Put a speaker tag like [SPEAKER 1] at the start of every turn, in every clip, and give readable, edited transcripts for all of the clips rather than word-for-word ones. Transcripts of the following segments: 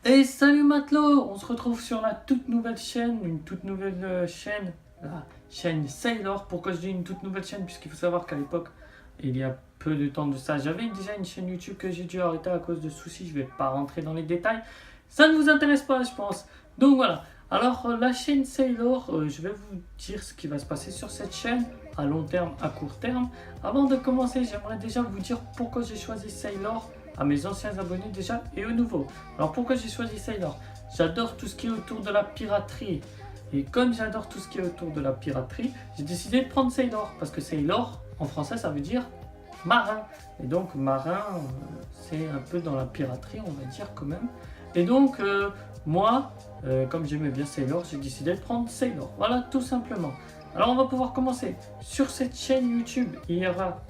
[SPEAKER 1] Et salut matelot, on se retrouve sur la toute nouvelle chaîne, une toute nouvelle chaîne, la chaîne Sailor. Pourquoi je dis une toute nouvelle chaîne? Puisqu'il faut savoir qu'à l'époque, il y a peu de temps de ça, j'avais déjà une chaîne YouTube que j'ai dû arrêter à cause de soucis, je vais pas rentrer dans les détails. Ça ne vous intéresse pas, je pense. Donc voilà, alors la chaîne Sailor, je vais vous dire ce qui va se passer sur cette chaîne, à long terme, à court terme. Avant de commencer, j'aimerais déjà vous dire pourquoi j'ai choisi Sailor, à mes anciens abonnés déjà et aux nouveaux. Alors pourquoi j'ai choisi Sailor? J'adore tout ce qui est autour de la piraterie. Et comme j'adore tout ce qui est autour de la piraterie, j'ai décidé de prendre Sailor. Parce que Sailor, en français, ça veut dire marin. Et donc marin, c'est un peu dans la piraterie, on va dire quand même. Et donc moi, comme j'aimais bien Sailor, j'ai décidé de prendre Sailor. Voilà, tout simplement. Alors on va pouvoir commencer. Sur cette chaîne YouTube, il y aura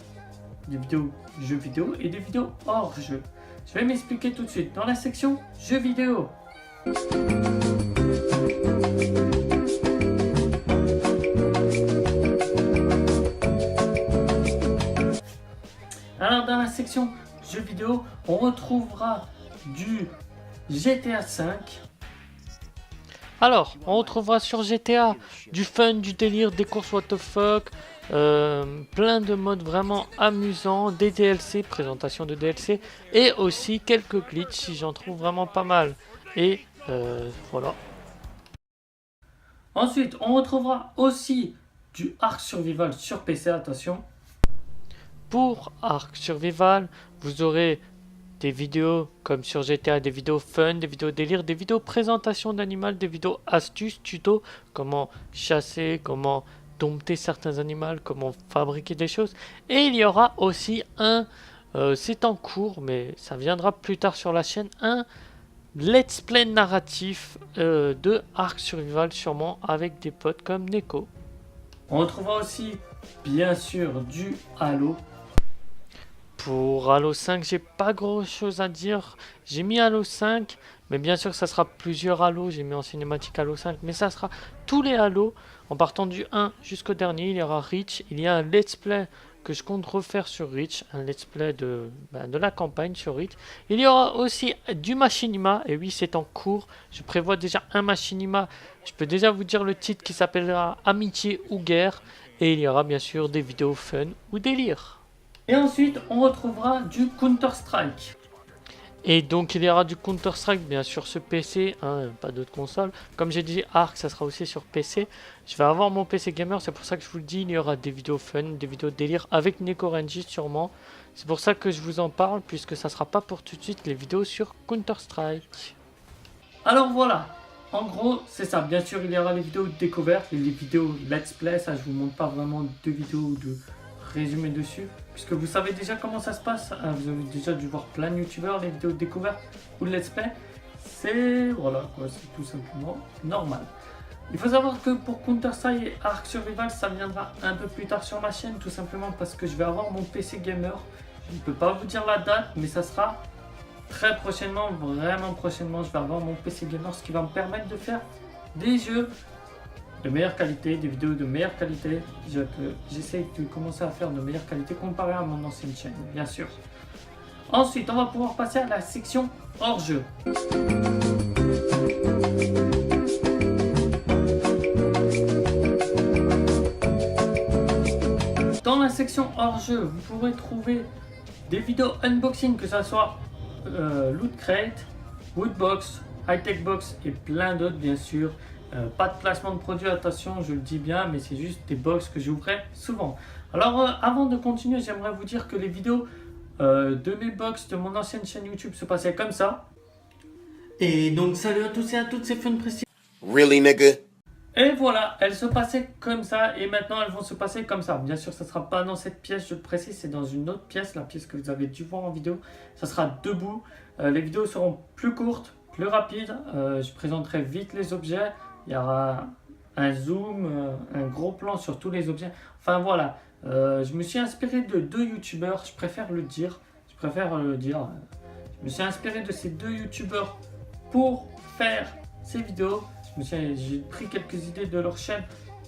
[SPEAKER 1] des vidéos jeux vidéo et des vidéos hors jeu. Je vais m'expliquer tout de suite dans la section jeux vidéo. Alors dans la section jeux vidéo, on retrouvera du GTA V.
[SPEAKER 2] Alors, on retrouvera sur GTA du fun, du délire, des courses what the fuck, plein de modes vraiment amusants, des DLC, présentation de DLC, et aussi quelques glitches si j'en trouve vraiment pas mal. Et voilà.
[SPEAKER 1] Ensuite, on retrouvera aussi du Ark Survival sur PC, attention.
[SPEAKER 2] Pour Ark Survival, vous aurez des vidéos comme sur GTA, des vidéos fun, des vidéos délire, des vidéos présentation d'animal, des vidéos astuces, tutos, comment chasser, comment dompter certains animaux, comment fabriquer des choses. Et il y aura aussi c'est en cours, mais ça viendra plus tard sur la chaîne, un let's play narratif de Ark Survival, sûrement avec des potes comme Neko.
[SPEAKER 1] On retrouvera aussi, bien sûr, du Halo.
[SPEAKER 2] Pour Halo 5, j'ai pas grand chose à dire. J'ai mis Halo 5, mais bien sûr ça sera plusieurs Halo. J'ai mis en cinématique Halo 5, mais ça sera tous les Halo. En partant du 1 jusqu'au dernier, il y aura Reach. Il y a un let's play que je compte refaire sur Reach, un let's play de la campagne sur Reach. Il y aura aussi du Machinima, et oui c'est en cours. Je prévois déjà un Machinima. Je peux déjà vous dire le titre qui s'appellera Amitié ou Guerre. Et il y aura bien sûr des vidéos fun ou délire.
[SPEAKER 1] Et ensuite, on retrouvera du Counter-Strike.
[SPEAKER 2] Et donc il y aura du Counter-Strike bien sûr sur PC, hein, pas d'autres consoles. Comme j'ai dit, Ark, ça sera aussi sur PC. Je vais avoir mon PC gamer, c'est pour ça que je vous le dis, il y aura des vidéos fun, des vidéos délire avec NekoRenji sûrement. C'est pour ça que je vous en parle, puisque ça sera pas pour tout de suite les vidéos sur Counter-Strike.
[SPEAKER 1] Alors voilà, en gros, c'est ça. Bien sûr, il y aura les vidéos de découverte et les vidéos let's play. Ça, je vous montre pas vraiment de vidéos de résumé dessus, puisque vous savez déjà comment ça se passe. Vous avez déjà dû voir plein de youtubeurs, les vidéos de découverte ou de let's play. C'est voilà quoi, c'est tout simplement normal. Il faut savoir que pour Counter-Strike et Ark Survival, ça viendra un peu plus tard sur ma chaîne, tout simplement parce que je vais avoir mon PC gamer. Je ne peux pas vous dire la date, mais ça sera très prochainement, vraiment prochainement. Je vais avoir mon PC gamer, ce qui va me permettre de faire des jeux de meilleure qualité, des vidéos de meilleure qualité. J'essaie de commencer à faire de meilleure qualité comparé à mon ancienne chaîne, bien sûr. Ensuite, on va pouvoir passer à la section hors-jeu. Dans la section hors-jeu, vous pourrez trouver des vidéos unboxing, que ce soit Loot Crate, Woodbox, High Tech Box et plein d'autres bien sûr. Pas de placement de produit, attention, je le dis bien, mais c'est juste des box que j'ouvrais souvent. Alors avant de continuer, j'aimerais vous dire que les vidéos de mes box de mon ancienne chaîne YouTube se passaient comme ça. Et donc salut à tous et à toutes, c'est Fun Prestige.
[SPEAKER 3] Really, nigga?
[SPEAKER 1] Et voilà, elles se passaient comme ça et maintenant elles vont se passer comme ça. Bien sûr, ça ne sera pas dans cette pièce, je le précise, c'est dans une autre pièce, la pièce que vous avez dû voir en vidéo. Ça sera debout. Les vidéos seront plus courtes, plus rapides. Je présenterai vite les objets. Il y aura un zoom, un gros plan sur tous les objets. Enfin voilà, je me suis inspiré de deux youtubeurs, je préfère le dire. Je me suis inspiré de ces deux youtubeurs pour faire ces vidéos. J'ai pris quelques idées de leur chaîne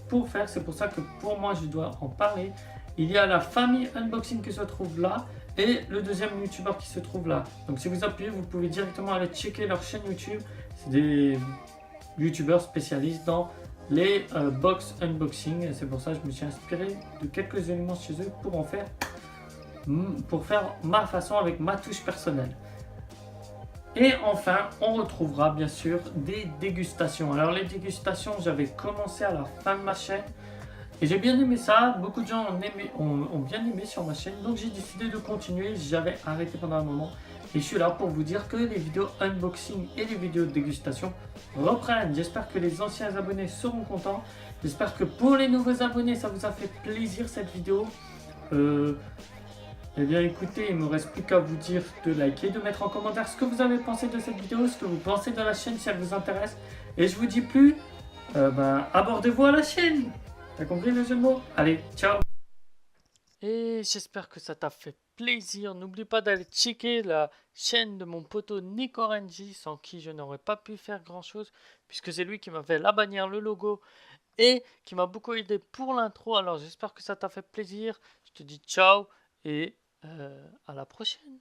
[SPEAKER 1] pour faire, c'est pour ça que pour moi je dois en parler. Il y a la famille unboxing qui se trouve là et le deuxième youtubeur qui se trouve là. Donc si vous appuyez, vous pouvez directement aller checker leur chaîne YouTube. C'est des youtubeurs spécialistes dans les box unboxing. Et c'est pour ça que je me suis inspiré de quelques éléments chez eux pour faire ma façon avec ma touche personnelle. Et enfin, on retrouvera bien sûr des dégustations. Alors les dégustations, j'avais commencé à la fin de ma chaîne et j'ai bien aimé ça. Beaucoup de gens ont bien aimé sur ma chaîne, donc j'ai décidé de continuer. J'avais arrêté pendant un moment et je suis là pour vous dire que les vidéos unboxing et les vidéos de dégustation reprennent. J'espère que les anciens abonnés seront contents. J'espère que pour les nouveaux abonnés, ça vous a fait plaisir cette vidéo. Eh bien écoutez, il ne me reste plus qu'à vous dire de liker, de mettre en commentaire ce que vous avez pensé de cette vidéo, ce que vous pensez de la chaîne si elle vous intéresse. Et je vous dis plus, abordez-vous à la chaîne. T'as compris le jeu de mots? Allez, ciao.
[SPEAKER 2] Et j'espère que ça t'a fait plaisir. N'oublie pas d'aller checker la chaîne de mon poteau Nicorenji, sans qui je n'aurais pas pu faire grand chose, puisque c'est lui qui m'a fait la bannière, le logo, et qui m'a beaucoup aidé pour l'intro. Alors j'espère que ça t'a fait plaisir. Je te dis ciao et à la prochaine.